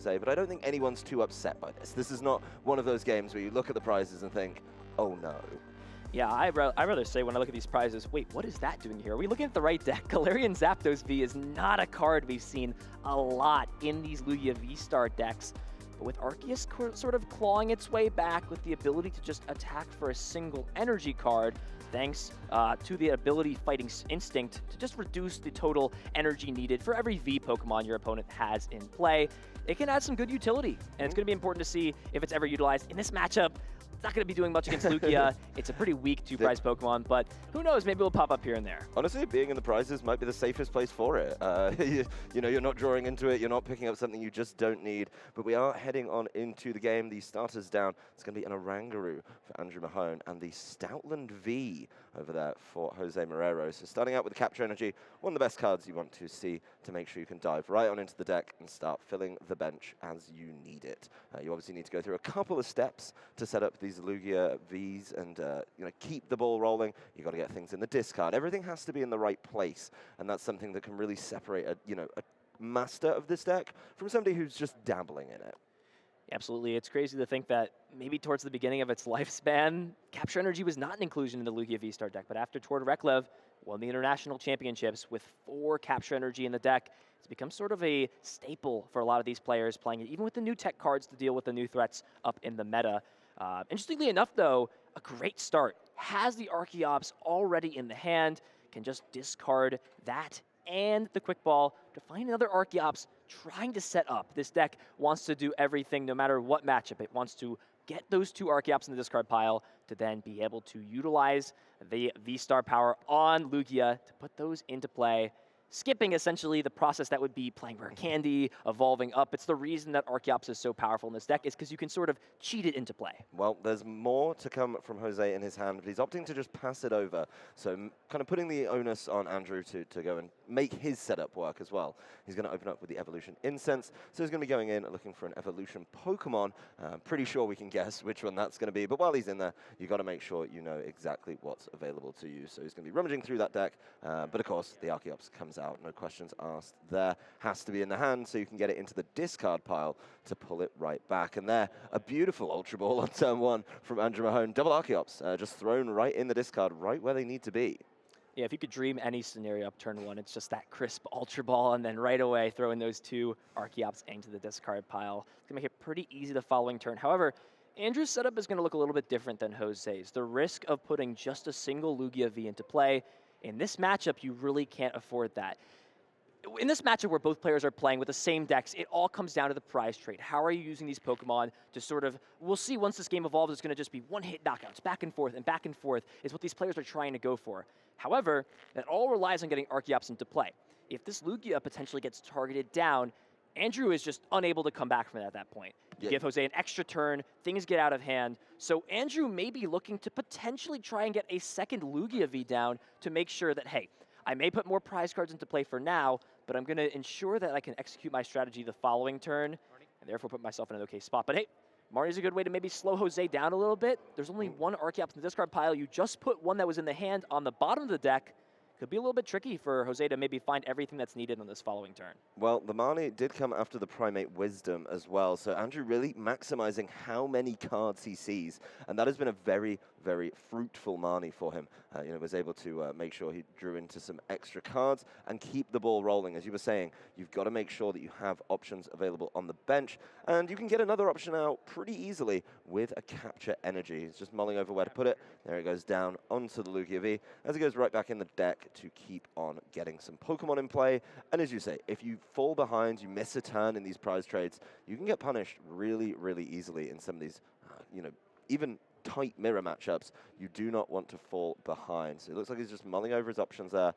Jose, but I don't think anyone's too upset by this. This is not one of those games where you look at the prizes and think, oh no. Yeah, I'd rather say when I look at these prizes, wait, what is that doing here? Are we looking at the right deck? Galarian Zapdos V is not a card we've seen a lot in these Lugia V-Star decks. But with Arceus sort of clawing its way back with the ability to just attack for a single energy card, thanks to the ability Fighting Instinct to just reduce the total energy needed for every V Pokemon your opponent has in play, it can add some good utility. And it's going to be important to see if it's ever utilized in this matchup. Not going to be doing much against Lugia. It's a pretty weak two-prize Pokemon, but who knows? Maybe it'll pop up here and there. Honestly, being in the prizes might be the safest place for it. You know, you're not drawing into it. You're not picking up something you just don't need. But we are heading on into the game. The starters down. It's going to be an Oranguru for Andrew Mahone and the Stoutland V over there for Jose Marrero. So starting out with the Capture Energy, one of the best cards you want to see to make sure you can dive right on into the deck and start filling the bench as you need it. You obviously need to go through a couple of steps to set up these Lugia Vs and you know, keep the ball rolling. You've got to get things in the discard. Everything has to be in the right place, and that's something that can really separate a master of this deck from somebody who's just dabbling in it. Absolutely. It's crazy to think that maybe towards the beginning of its lifespan, Capture Energy was not an inclusion in the Lugia V-Star deck, but after Tord Reklev won the international championships with 4 Capture Energy in the deck, it's become sort of a staple for a lot of these players playing it, even with the new tech cards to deal with the new threats up in the meta. Interestingly enough, though, a great start. Has the Archeops already in the hand, can just discard that and the Quick Ball to find another Archeops trying to set up. This deck wants to do everything no matter what matchup. It wants to get those 2 Archeops in the discard pile to then be able to utilize the V-Star power on Lugia to put those into play, skipping essentially the process that would be playing Rare Candy, evolving up. It's the reason that Archeops is so powerful in this deck is because you can sort of cheat it into play. Well, there's more to come from Jose in his hand, but he's opting to just pass it over. So kind of putting the onus on Andrew to go and make his setup work as well. He's going to open up with the Evolution Incense. So he's going to be going in looking for an Evolution Pokemon. I'm pretty sure we can guess which one that's going to be. But while he's in there, you've got to make sure you know exactly what's available to you. So he's going to be rummaging through that deck. But of course, the Archeops comes out. No questions asked there. Has to be in the hand so you can get it into the discard pile to pull it right back. And there, a beautiful Ultra Ball on turn 1 from Andrew Mahone. Double Archeops just thrown right in the discard, right where they need to be. Yeah, if you could dream any scenario up turn 1, it's just that crisp Ultra Ball, and then right away throwing those 2 Archeops into the discard pile. It's going to make it pretty easy the following turn. However, Andrew's setup is going to look a little bit different than Jose's. The risk of putting just a single Lugia V into play, in this matchup, you really can't afford that. In this matchup where both players are playing with the same decks, it all comes down to the prize trade. How are you using these Pokemon to sort of, we'll see once this game evolves, it's going to just be one-hit knockouts, back and forth is what these players are trying to go for. However, that all relies on getting Archeops into play. If this Lugia potentially gets targeted down, Andrew is just unable to come back from it at that point. You give Jose an extra turn, things get out of hand. So Andrew may be looking to potentially try and get a second Lugia V down to make sure that, hey, I may put more prize cards into play for now, but I'm going to ensure that I can execute my strategy the following turn, and therefore put myself in an okay spot. But hey, Marnie's a good way to maybe slow Jose down a little bit. There's only 1 Archeops in the discard pile. You just put one that was in the hand on the bottom of the deck. Could be a little bit tricky for Jose to maybe find everything that's needed on this following turn. Well, the Marnie did come after the Primate Wisdom as well, so Andrew really maximizing how many cards he sees, and that has been a very, very fruitful Marnie for him. Was able to make sure he drew into some extra cards and keep the ball rolling. As you were saying, you've got to make sure that you have options available on the bench, and you can get another option out pretty easily with a Capture Energy. He's just mulling over where to put it. There it goes down onto the Lugia V, as it goes right back in the deck to keep on getting some Pokemon in play. And as you say, if you fall behind, you miss a turn in these prize trades, you can get punished really, really easily in some of these, even tight mirror matchups. You do not want to fall behind. So it looks like he's just mulling over his options there,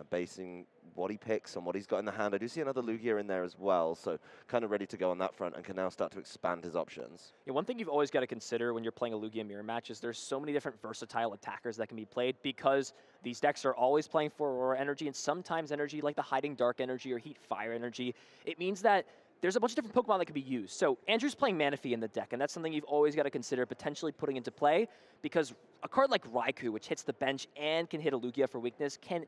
basing what he picks on what he's got in the hand. I do see another Lugia in there as well, so kind of ready to go on that front and can now start to expand his options. Yeah, one thing you've always got to consider when you're playing a Lugia mirror match is there's so many different versatile attackers that can be played because these decks are always playing for Aurora energy and sometimes energy like the Hiding Dark energy or Heat Fire energy. It means that there's a bunch of different Pokemon that can be used. So Andrew's playing Manaphy in the deck, and that's something you've always got to consider potentially putting into play because a card like Raikou, which hits the bench and can hit a Lugia for weakness, can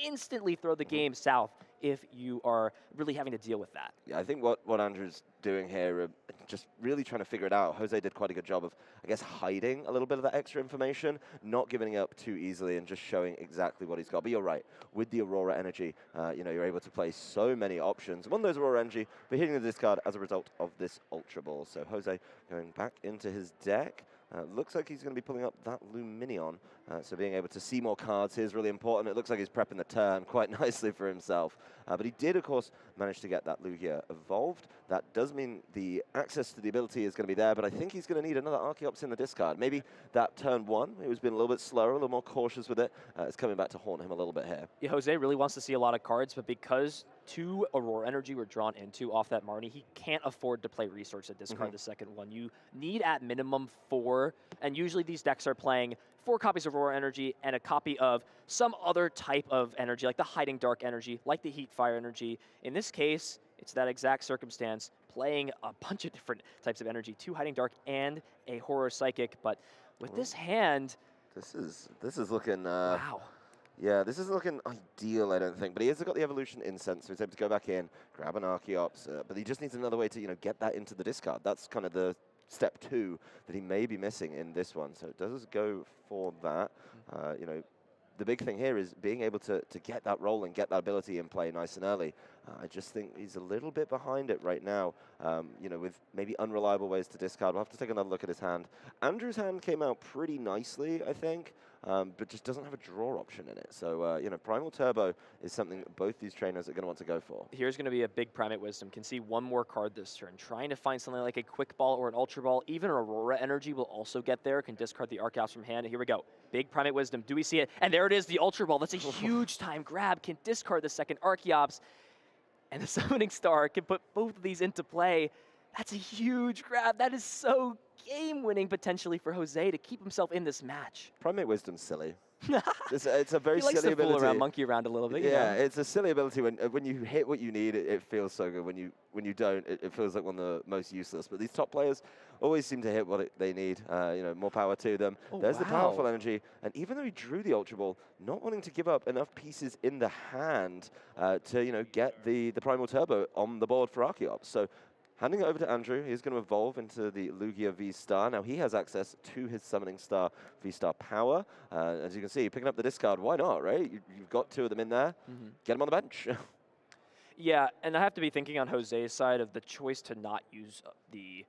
instantly throw the game south if you are really having to deal with that. Yeah, I think what Andrew's doing here, just really trying to figure it out. Jose did quite a good job of, I guess, hiding a little bit of that extra information, not giving up too easily and just showing exactly what he's got. But you're right, with the Aurora Energy, you're able to play so many options. One of those Aurora Energy, but hitting the discard as a result of this Ultra Ball. So Jose going back into his deck. Looks like he's going to be pulling up that Luminion, so being able to see more cards here is really important. It looks like he's prepping the turn quite nicely for himself. But he did, of course, manage to get that Lugia evolved. That does mean the access to the ability is going to be there, but I think he's going to need another Archeops in the discard. Maybe that turn 1, he was being a little bit slower, a little more cautious with it. It's coming back to haunt him a little bit here. Yeah, Jose really wants to see a lot of cards, but because 2 Aurora Energy were drawn into off that Marnie, he can't afford to play Resource to discard the second one. You need at minimum 4, and usually these decks are playing 4 copies of Aurora Energy and a copy of some other type of energy, like the Hiding Dark Energy, like the Heat Fire Energy. In this case, it's that exact circumstance, playing a bunch of different types of energy, 2 Hiding Dark and a Horror Psychic. But with this hand, this is looking wow. Yeah, this isn't looking ideal, I don't think. But he has got the Evolution Incense, so he's able to go back in, grab an Archeops. But he just needs another way to, get that into the discard. That's kind of the step 2 that he may be missing in this one. So it does go for that. The big thing here is being able to get that roll and get that ability in play nice and early. I just think he's a little bit behind it right now, with maybe unreliable ways to discard. We'll have to take another look at his hand. Andrew's hand came out pretty nicely, I think, but just doesn't have a draw option in it. So, Primal Turbo is something both these trainers are going to want to go for. Here's going to be a big Primate Wisdom. Can see one more card this turn. Trying to find something like a Quick Ball or an Ultra Ball. Even Aurora Energy will also get there. Can discard the Archeops from hand. Here we go. Big Primate Wisdom. Do we see it? And there it is, the Ultra Ball. That's a huge time grab. Can discard the second Archeops. And the Summoning Star can put both of these into play. That's a huge grab. That is so game-winning potentially for Jose to keep himself in this match. Primate Wisdom's silly. It's a very he likes silly to ability. Fool around, monkey around a little bit. Yeah, it's a silly ability. When you hit what you need, it feels so good. When you don't, it feels like one of the most useless. But these top players always seem to hit what they need. More power to them. There's the powerful energy. And even though he drew the Ultra Ball, not wanting to give up enough pieces in the hand to get the Primal Turbo on the board for Archeops. So handing it over to Andrew, he's going to evolve into the Lugia V-Star. Now he has access to his Summoning Star V-Star power. As you can see, picking up the discard, why not, right? You've got 2 of them in there. Get them on the bench. Yeah, and I have to be thinking on Jose's side of the choice to not use the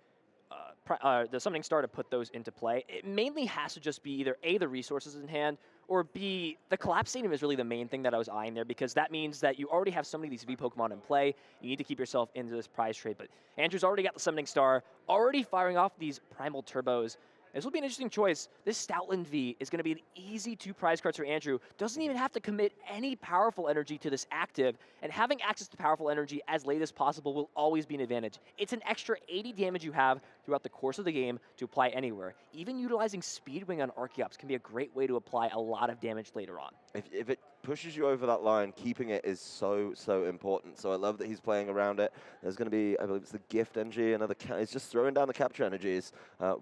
Summoning Star to put those into play. It mainly has to just be either A, the resources in hand, or B, the Collapse Stadium is really the main thing that I was eyeing there, because that means that you already have so many of these V Pokemon in play. You need to keep yourself into this prize trade. But Andrew's already got the Summoning Star, already firing off these Primal Turbos. This will be an interesting choice. This Stoutland V is going to be an easy 2 prize cards for Andrew. Doesn't even have to commit any powerful energy to this active, and having access to powerful energy as late as possible will always be an advantage. It's an extra 80 damage you have throughout the course of the game to apply anywhere. Even utilizing Speedwing on Archeops can be a great way to apply a lot of damage later on. If it pushes you over that line, keeping it is so important. So I love that he's playing around it. There's going to be, I believe it's the Gift Energy, he's just throwing down the Capture Energies.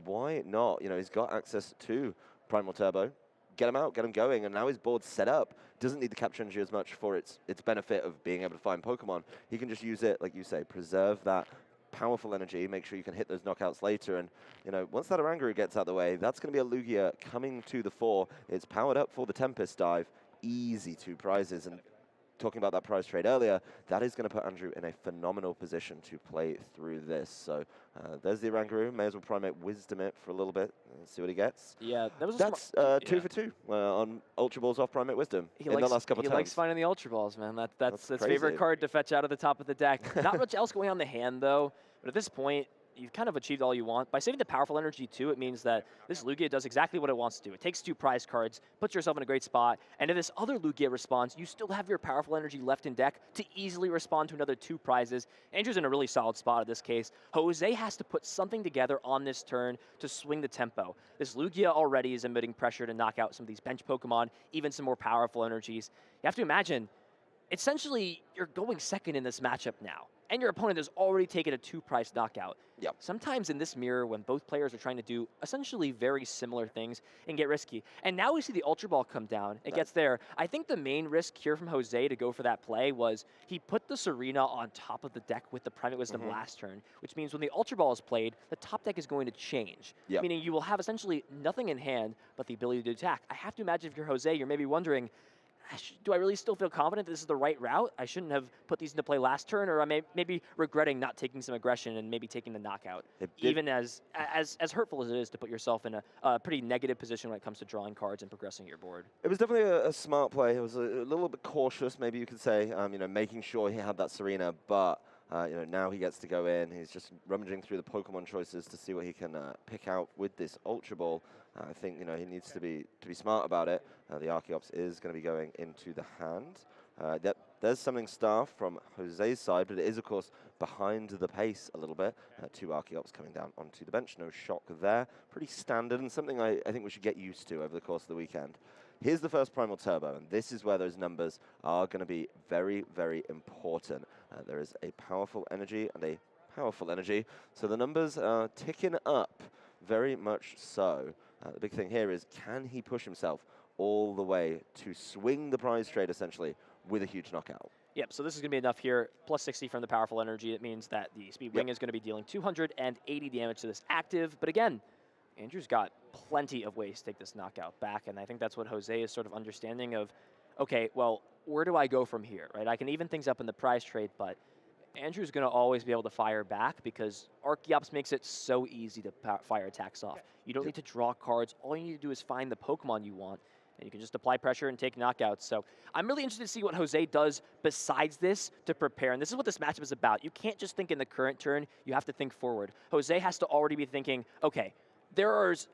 Why not? He's got access to Primal Turbo. Get him out, get him going, and now his board's set up. Doesn't need the Capture Energy as much for its benefit of being able to find Pokemon. He can just use it, like you say, preserve that powerful energy, make sure you can hit those knockouts later. And, once that Oranguru gets out of the way, that's going to be a Lugia coming to the fore. It's powered up for the Tempest Dive. Easy 2 prizes. And talking about that prize trade earlier, that is going to put Andrew in a phenomenal position to play through this. So there's the Oranguru. May as well Primate Wisdom it for a little bit and see what he gets. Yeah, that's 2 for 2 on Ultra Balls off Primate Wisdom in the last couple of turns. He likes finding the Ultra Balls, man. That's his crazy. favorite card to fetch out of the top of the deck. Not much else going on the hand, though. But at this point, you've kind of achieved all you want. By saving the powerful energy, too, it means that this Lugia does exactly what it wants to do. It takes 2 prize cards, puts yourself in a great spot, and if this other Lugia responds, you still have your powerful energy left in deck to easily respond to another 2 prizes. Andrew's in a really solid spot in this case. Jose has to put something together on this turn to swing the tempo. This Lugia already is emitting pressure to knock out some of these bench Pokemon, even some more powerful energies. You have to imagine, essentially, you're going second in this matchup now. and your opponent has already taken a 2-price knockout. Yep. Sometimes in this mirror, when both players are trying to do essentially very similar things and get risky. And now we see the Ultra Ball come down. It gets there. I think the main risk here from Jose to go for that play was he put the Serena on top of the deck with the Primate Wisdom last turn, which means when the Ultra Ball is played, the top deck is going to change. Yep. Meaning you will have essentially nothing in hand but the ability to attack. I have to imagine if you're Jose, you're maybe wondering, do I really still feel confident this is the right route? I shouldn't have put these into play last turn, or I maybe regretting not taking some aggression and maybe taking the knockout. Even as hurtful as it is to put yourself in a pretty negative position when it comes to drawing cards and progressing your board. It was definitely a smart play. It was a little bit cautious, maybe you could say, making sure he had that Serena, but now he gets to go in. He's just rummaging through the Pokemon choices to see what he can pick out with this Ultra Ball. I think he needs to be smart about it. The Archeops is going to be going into the hand. There's Summoning Staff from Jose's side, but it is, of course, behind the pace a little bit. 2 Archeops coming down onto the bench. No shock there. Pretty standard and something I think we should get used to over the course of the weekend. Here's the first Primal Turbo, and this is where those numbers are going to be very, very important. There is a powerful energy and a powerful energy, so the numbers are ticking up, very much so. The big thing here is, can he push himself all the way to swing the prize trade, essentially, with a huge knockout? Yep, so this is going to be enough here. Plus 60 from the powerful energy. It means that the Speed Wing is going to be dealing 280 damage to this active. But again, Andrew's got plenty of ways to take this knockout back, and I think that's what Jose is sort of understanding of, okay, well, where do I go from here, right? I can even things up in the prize trade, but Andrew's going to always be able to fire back because Archeops makes it so easy to fire attacks off. You don't need to draw cards. All you need to do is find the Pokemon you want, and you can just apply pressure and take knockouts. So I'm really interested to see what Jose does besides this to prepare, and this is what this matchup is about. You can't just think in the current turn. You have to think forward. Jose has to already be thinking, okay, there is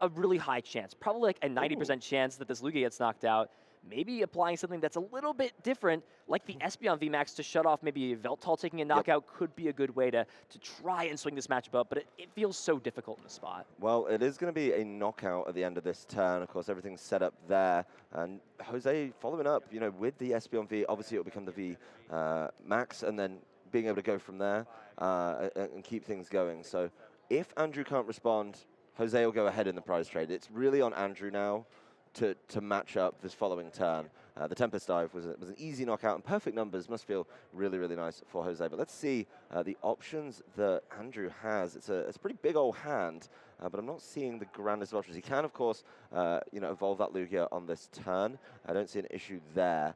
a really high chance, probably like a 90% chance that this Lugia gets knocked out. Maybe applying something that's a little bit different, like the Espeon VMAX to shut off maybe Veltal taking a knockout could be a good way to try and swing this matchup up, but it feels so difficult in the spot. Well, it is going to be a knockout at the end of this turn. Of course, everything's set up there. And Jose following up, with the Espeon V, obviously it'll become the V Max, and then being able to go from there and keep things going. So if Andrew can't respond, Jose will go ahead in the prize trade. It's really on Andrew now to match up this following turn. The Tempest Dive was an easy knockout, and perfect numbers must feel really, really nice for Jose. But let's see the options that Andrew has. It's a pretty big old hand, but I'm not seeing the grandest of options. He can, of course, evolve that Lugia on this turn. I don't see an issue there,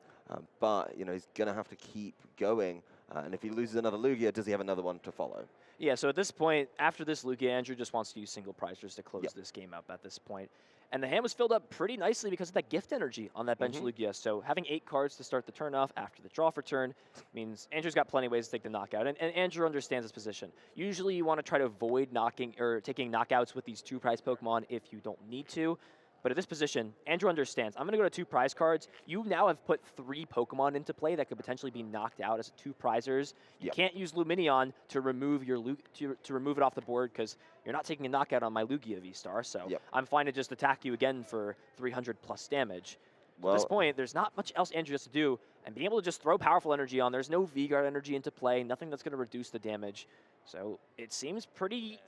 but he's going to have to keep going. And if he loses another Lugia, does he have another one to follow? Yeah, so at this point, after this Lugia, Andrew just wants to use single prizers to close this game up at this point. And the hand was filled up pretty nicely because of that gift energy on that bench Lugia. So having 8 cards to start the turn off after the draw for turn means Andrew's got plenty of ways to take the knockout. And Andrew understands his position. Usually you want to try to avoid taking knockouts with these 2 prize Pokemon if you don't need to. But at this position, Andrew understands. I'm going to go to 2 prize cards. You now have put 3 Pokemon into play that could potentially be knocked out as 2 prizers. You can't use Luminion to remove your to remove it off the board because you're not taking a knockout on my Lugia V-Star. So I'm fine to just attack you again for 300 plus damage. Well, at this point, there's not much else Andrew has to do. And being able to just throw powerful energy on, there's no V-Guard energy into play, nothing that's going to reduce the damage. So it seems pretty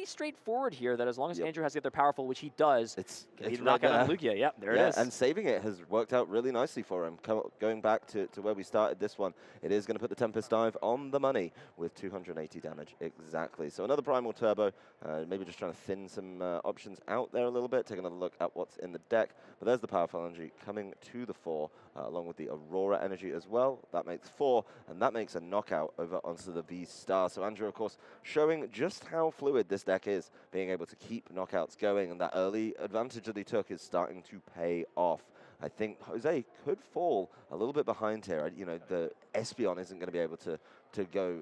straightforward here that as long as Andrew has the other powerful, which he does, it's knock out on Lugia. Yep, there it is. And saving it has worked out really nicely for him. Going back to where we started this one, it is going to put the Tempest Dive on the money with 280 damage exactly. So another Primal Turbo, maybe just trying to thin some options out there a little bit, take another look at what's in the deck. But there's the powerful energy coming to the fore, along with the Aurora energy as well. That makes 4, and that makes a knockout over onto the V-Star. So Andrew, of course, showing just how fluid this deck is, being able to keep knockouts going, and that early advantage that he took is starting to pay off. I think Jose could fall a little bit behind here. The Espeon isn't going to be able to go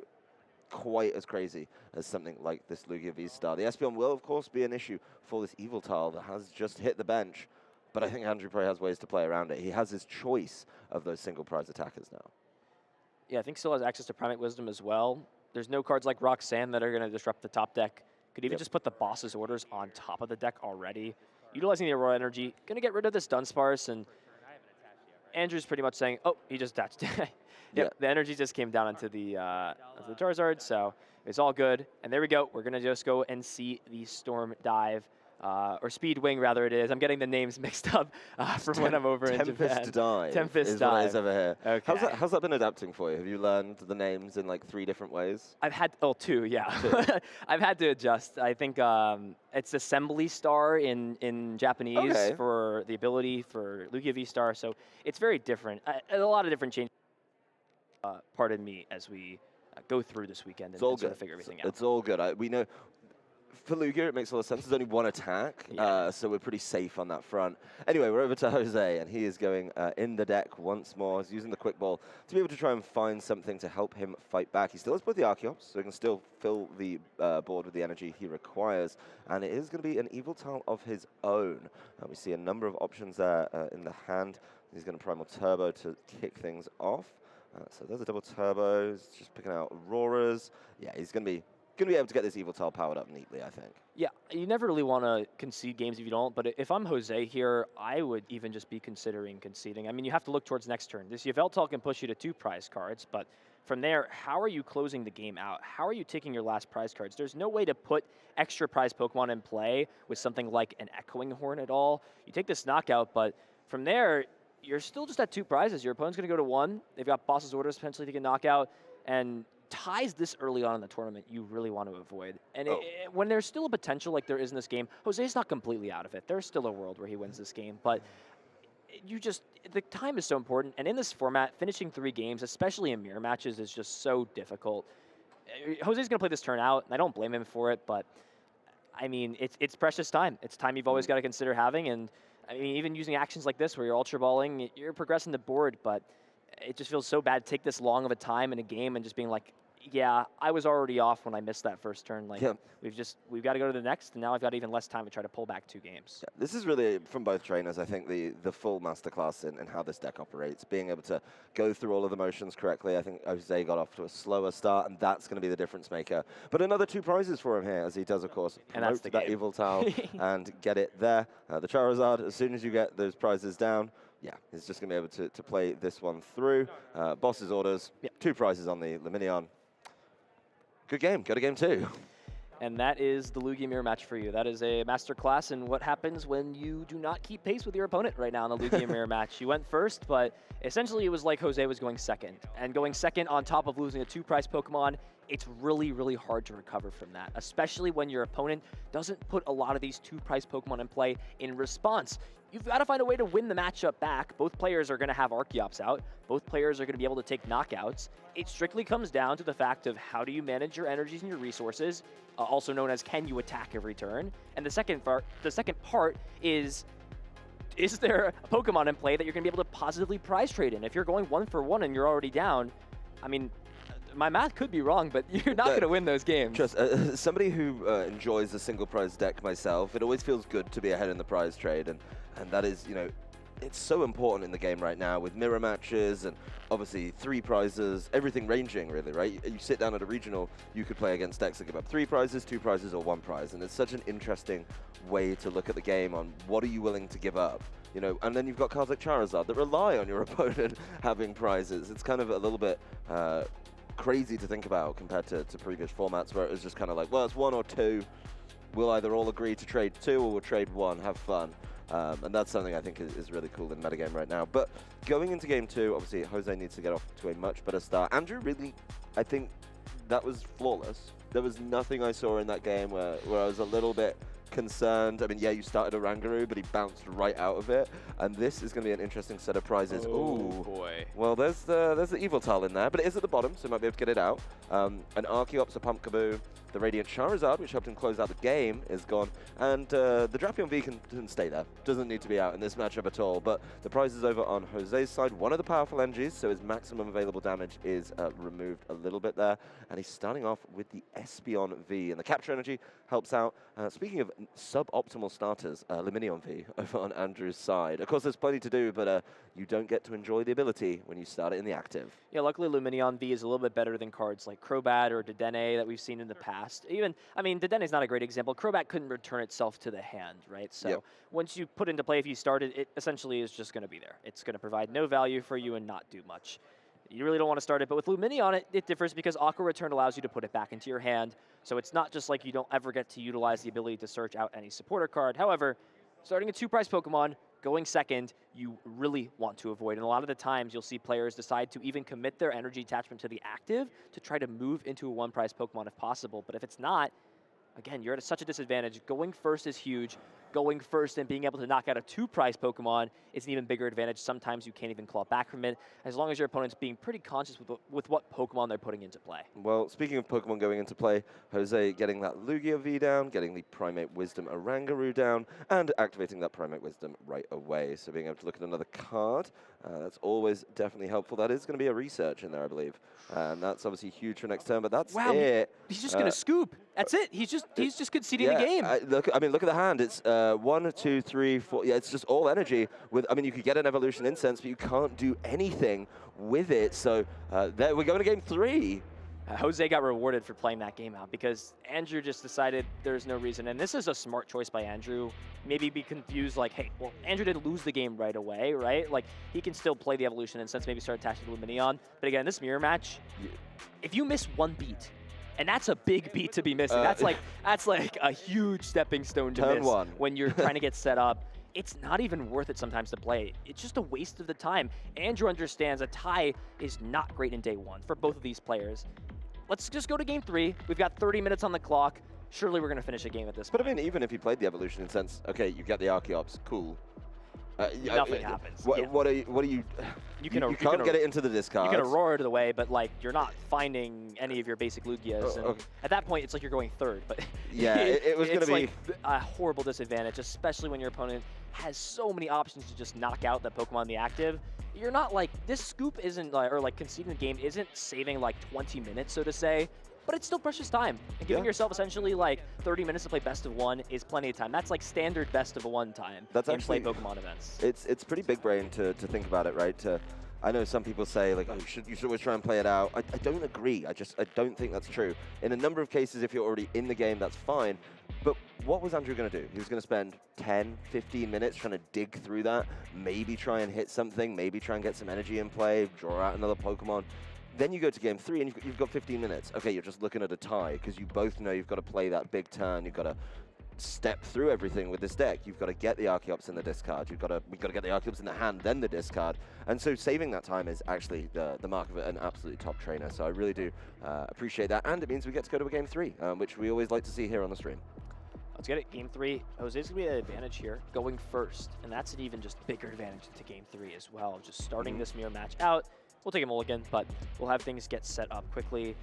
quite as crazy as something like this Lugia V-Star. The Espeon will, of course, be an issue for this Evil Tile that has just hit the bench. But I think Andrew probably has ways to play around it. He has his choice of those single prize attackers now. Yeah, I think still has access to Primate Wisdom as well. There's no cards like Roxanne that are going to disrupt the top deck. Could even just put the boss's orders on top of the deck already. Utilizing the Aurora energy, going to get rid of this Dunsparce, and Andrew's pretty much saying, oh, he just attached. Yep, the energy just came down onto the Charizard, so it's all good. And there we go. We're going to just go and see the Storm Dive, or Speed Wing, rather it is. I'm getting the names mixed up from when I'm over in Japan. Tempest Dive. Tempest is Dive. What it is over here. Okay. How's that been adapting for you? Have you learned the names in like 3 different ways? I've had, two, yeah. 2. I've had to adjust. I think it's Assembly Star in Japanese for the ability for Lugia V-Star, so it's very different. A lot of different changes. Pardon me as we go through this weekend and sort of figure everything out. It's all good. We know for Lugia it makes a lot of sense. There's only 1 attack, so we're pretty safe on that front. Anyway, we're over to Jose, and he is going in the deck once more. He's using the quick ball to be able to try and find something to help him fight back. He still has both the Archeops, so he can still fill the board with the energy he requires. And it is going to be an Eviltal of his own. We see a number of options there in the hand. He's going to Primal Turbo to kick things off. So there's a double turbo. He's just picking out Auroras. Yeah, he's going to be able to get this Eviltal powered up neatly, I think. Yeah, you never really want to concede games if you don't, but if I'm Jose here, I would even just be considering conceding. I mean, you have to look towards next turn. This Yveltal can push you to 2 prize cards, but from there, how are you closing the game out? How are you taking your last prize cards? There's no way to put extra prize Pokemon in play with something like an Echoing Horn at all. You take this knockout, but from there, you're still just at 2 prizes. Your opponent's going to go to 1. They've got Boss's Orders potentially to get knockout, and ties this early on in the tournament you really want to avoid. And when there's still a potential like there is in this game, Jose's not completely out of it. There's still a world where he wins this game, but the time is so important. And in this format, finishing 3 games, especially in mirror matches, is just so difficult. Jose's going to play this turn out, and I don't blame him for it, but I mean, it's precious time. It's time you've always got to consider having, and I mean, even using actions like this where you're Ultra Balling, you're progressing the board, but it just feels so bad to take this long of a time in a game and just being like, yeah, I was already off when I missed that first turn. Like, we've got to go to the next, and now I've got even less time to try to pull back 2 games. Yeah, this is really, from both trainers, I think the full masterclass in how this deck operates, being able to go through all of the motions correctly. I think Jose got off to a slower start, and that's going to be the difference maker. But another 2 prizes for him here, as he does, of course, promote that Eviltal and get it there. The Charizard, as soon as you get those prizes down, yeah, he's just going to be able to play this one through. Boss's Orders, 2 prizes on the Luminion. Good game. Go to game 2. And that is the Lugia Mirror match for you. That is a masterclass in what happens when you do not keep pace with your opponent right now in the Lugia Mirror match. You went first, but essentially it was like Jose was going second. And going second on top of losing a 2-prize Pokemon, it's really, really hard to recover from that, especially when your opponent doesn't put a lot of these 2-prize Pokemon in play in response. You've got to find a way to win the matchup back. Both players are going to have Archeops out. Both players are going to be able to take knockouts. It strictly comes down to the fact of how do you manage your energies and your resources, also known as can you attack every turn. And the second part is there a Pokemon in play that you're going to be able to positively prize trade in? If you're going 1 for 1 and you're already down, I mean, my math could be wrong, but you're not going to win those games. Trust, somebody who enjoys a single prize deck myself, it always feels good to be ahead in the prize trade, and that is, you know, it's so important in the game right now with mirror matches and obviously 3 prizes, everything ranging really, right? You sit down at a regional, you could play against decks that give up 3 prizes, 2 prizes, or 1 prize, and it's such an interesting way to look at the game on what are you willing to give up. You know, and then you've got cards like Charizard that rely on your opponent having prizes. It's kind of a little bit crazy to think about compared to previous formats where it was just kind of like, well, it's 1 or 2. We'll either all agree to trade 2 or we'll trade 1, have fun. And that's something I think is really cool in metagame right now. But going into game 2, obviously Jose needs to get off to a much better start. Andrew really, I think that was flawless. There was nothing I saw in that game where I was a little bit concerned. I mean, yeah, you started a Rangaroo, but he bounced right out of it. And this is going to be an interesting set of prizes. Oh, boy. Well, there's the Eviltal in there, but it is at the bottom, so you might be able to get it out. An Archeops, a Pumpkaboo, the Radiant Charizard, which helped him close out the game, is gone. And the Drapion V can stay there. Doesn't need to be out in this matchup at all. But the prize is over on Jose's side. One of the powerful energies, so his maximum available damage is removed a little bit there. And he's starting off with the Espeon V. And the Capture Energy helps out. Speaking of suboptimal starters, Luminion V over on Andrew's side. Of course, there's plenty to do, but you don't get to enjoy the ability when you start it in the active. Yeah, luckily Luminion V is a little bit better than cards like Crobat or Dedenne that we've seen in the past. Even, I mean, Dedenne's not a great example. Crobat couldn't return itself to the hand, right? So once you put into play, if you started, it essentially is just going to be there. It's going to provide no value for you and not do much. you really don't want to start it. But with Lumineon, it differs because Aqua Return allows you to put it back into your hand. So it's not just like you don't ever get to utilize the ability to search out any supporter card. However, starting a 2-prize Pokemon, going second, you really want to avoid. And a lot of the times you'll see players decide to even commit their energy attachment to the active to try to move into a 1-prize Pokemon if possible. But if it's not, again, you're at such a disadvantage. Going first is huge. Going first and being able to knock out a 2-prize Pokemon is an even bigger advantage. Sometimes you can't even claw back from it, as long as your opponent's being pretty conscious with what Pokemon they're putting into play. Well, speaking of Pokemon going into play, Jose getting that Lugia V down, getting the Primate Wisdom Oranguru down, and activating that Primate Wisdom right away. So being able to look at another card, that's always definitely helpful. That is going to be a research in there, I believe. And that's obviously huge for next turn, but that's it. He's just going to scoop. That's it. He's just conceding the game. Look at the hand. It's 1, 2, 3, 4. Yeah, it's just all energy. You could get an Evolution Incense, but you can't do anything with it. So there we're going to game 3. Jose got rewarded for playing that game out because Andrew just decided there's no reason. And this is a smart choice by Andrew. Maybe be confused like, hey, well, Andrew didn't lose the game right away, right? Like, he can still play the Evolution Incense, maybe start attaching to Lumineon. But again, this mirror match, if you miss one beat, and that's a big beat to be missing. That's like a huge stepping stone to Turn miss 1. when you're trying to get set up. It's not even worth it sometimes to play. It's just a waste of the time. Andrew understands a tie is not great in day 1 for both of these players. Let's just go to game 3. We've got 30 minutes on the clock. Surely we're going to finish a game at this point. But even if you played the Evolution Incense, okay, you get the Archeops, cool. Nothing happens. What are you? You can't get it into the discard. You can Aurora to the way, but like you're not finding any of your basic Lugias. And at that point, it's like you're going third. But yeah, it was going to be like a horrible disadvantage, especially when your opponent has so many options to just knock out that Pokemon in the active. You're not like this scoop isn't like, or like conceding the game isn't saving like 20 minutes, so to say. But it's still precious time. And giving yourself essentially like 30 minutes to play best of 1 is plenty of time. That's like standard best of 1 time in play Pokemon events. It's pretty big brain to think about it, right? I know some people say like, oh, you should always try and play it out. I don't agree. I don't think that's true. In a number of cases, if you're already in the game, that's fine. But what was Andrew going to do? He was going to spend 10, 15 minutes trying to dig through that, maybe try and hit something, maybe try and get some energy in play, draw out another Pokemon. Then you go to game 3 and you've got 15 minutes. Okay, you're just looking at a tie because you both know you've got to play that big turn. You've got to step through everything with this deck. You've got to get the Archeops in the discard. We've got to get the Archeops in the hand, then the discard. And so saving that time is actually the mark of an absolutely top trainer. So I really do appreciate that. And it means we get to go to a game 3, which we always like to see here on the stream. Let's get it. Game 3. Jose's going to be an advantage here, going first. And that's an even just bigger advantage to game 3 as well. Just starting this mirror match out. We'll take a mulligan, but we'll have things get set up quickly.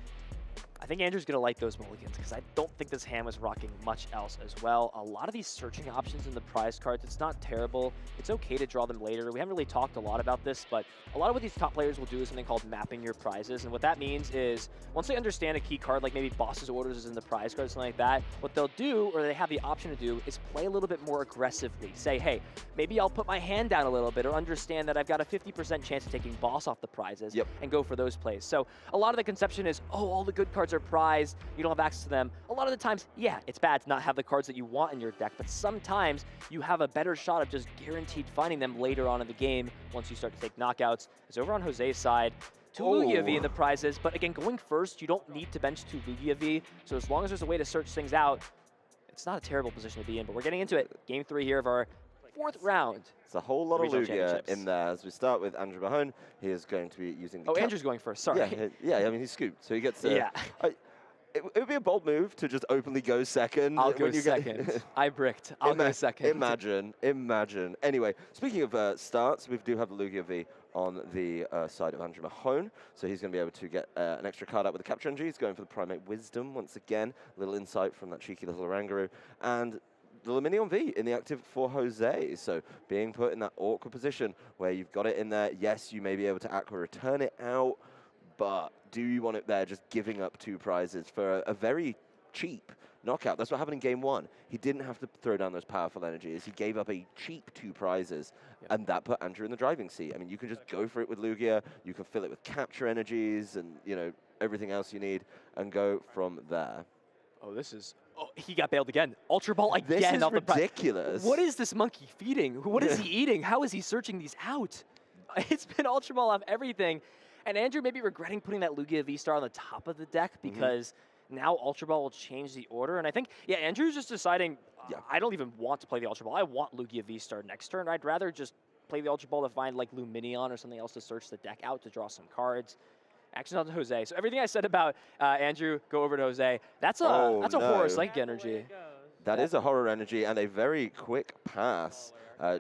I think Andrew's going to like those mulligans because I don't think this hand was rocking much else as well. A lot of these searching options in the prize cards, it's not terrible. It's okay to draw them later. We haven't really talked a lot about this, but a lot of what these top players will do is something called mapping your prizes. And what that means is once they understand a key card, like maybe Boss's Orders is in the prize card, something like that, what they'll do, or they have the option to do, is play a little bit more aggressively. Say, hey, maybe I'll put my hand down a little bit or understand that I've got a 50% chance of taking Boss off the prizes and go for those plays. So a lot of the conception is, oh, all the good cards are prized, you don't have access to them. A lot of the times, yeah, it's bad to not have the cards that you want in your deck, but sometimes you have a better shot of just guaranteed finding them later on in the game once you start to take knockouts. As over on Jose's side, 2 Lugia V in the prizes, but again, going first, you don't need to bench 2 Lugia V, so as long as there's a way to search things out, it's not a terrible position to be in, but we're getting into it. Game 3 here of our 4th round. It's a whole lot of Lugia in there. As we start with Andrew Mahone, he is going to be using the Andrew's going first, sorry. Yeah, I mean, he's scooped, so he gets to... It would be a bold move to just openly go second. I'll go second. I bricked. I'll go second. Imagine. Anyway, speaking of starts, we do have the Lugia V on the side of Andrew Mahone. So he's going to be able to get an extra card out with the Capture Energy. He's going for the Primate Wisdom once again. A little insight from that cheeky little Oranguru. And the Lumineon V in the active for Jose. So being put in that awkward position where you've got it in there. Yes, you may be able to Aqua return it out, but do you want it there just giving up 2 prizes for a very cheap knockout? That's what happened in game 1. He didn't have to throw down those powerful energies. He gave up a cheap 2 prizes, and that put Andrew in the driving seat. I mean, you can just go for it with Lugia. You can fill it with capture energies and, you know, everything else you need and go from there. Oh, this is... Oh, he got bailed again. Ultra Ball again. This is ridiculous. What is this monkey feeding? What is he eating? How is he searching these out? It's been Ultra Ball off everything. And Andrew may be regretting putting that Lugia V-Star on the top of the deck because now Ultra Ball will change the order. And I think, yeah, Andrew's just deciding, I don't even want to play the Ultra Ball. I want Lugia V-Star next turn. I'd rather just play the Ultra Ball to find like Luminion or something else to search the deck out to draw some cards. Action on to Jose. So everything I said about Andrew, go over to Jose. That's a horror psychic energy. That is a horror energy and a very quick pass.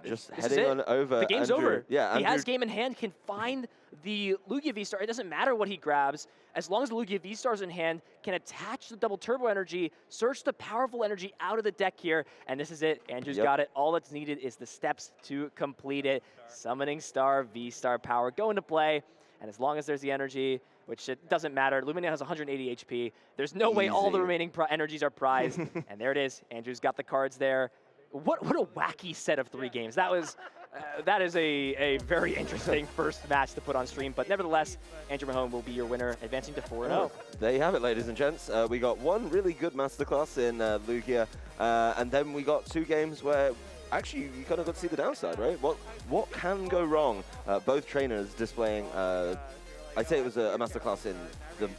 Just heading on over. The game's Andrew. over. Yeah, he has game in hand, can find the Lugia V-Star. It doesn't matter what he grabs. As long as the Lugia V-Star's in hand, can attach the double turbo energy, search the powerful energy out of the deck here, and this is it. Andrew's got it. All that's needed is the steps to complete it. Summoning Star, V-Star power go into play, and as long as there's the energy, which it doesn't matter, Luminion has 180 HP. There's no way all the remaining energies are prized, and there it is. Andrew's got the cards there. What a wacky set of 3 games. That was that is a very interesting first match to put on stream. But nevertheless, Andrew Mahone will be your winner, advancing to 4-0. There you have it, ladies and gents. We got one really good masterclass in Lugia, and then we got 2 games where actually you kind of got to see the downside, right? What can go wrong? Both trainers displaying. I'd say it was a masterclass in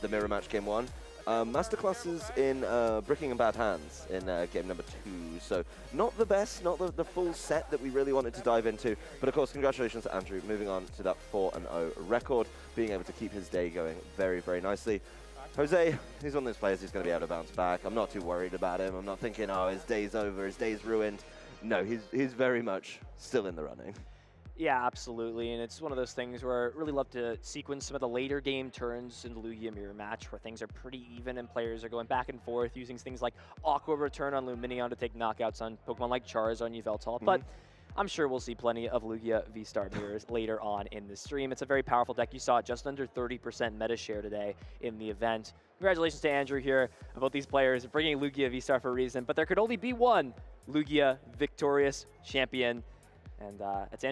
the mirror match game 1. Masterclasses in bricking and bad hands in game number 2. So not the best, not the full set that we really wanted to dive into. But of course, congratulations to Andrew, moving on to that 4-0 record, being able to keep his day going very, very nicely. Jose, he's one of those players who's going to be able to bounce back. I'm not too worried about him. I'm not thinking, oh, his day's over, his day's ruined. No, he's very much still in the running. Yeah, absolutely, and it's one of those things where I really love to sequence some of the later game turns in the Lugia Mirror match where things are pretty even and players are going back and forth using things like Aqua Return on Luminion to take knockouts on Pokemon like Charizard on Yveltal, but I'm sure we'll see plenty of Lugia V-Star mirrors later on in the stream. It's a very powerful deck. You saw it just under 30% meta share today in the event. Congratulations to Andrew here about these players bringing Lugia V-Star for a reason, but there could only be one Lugia victorious champion, and it's Andrew.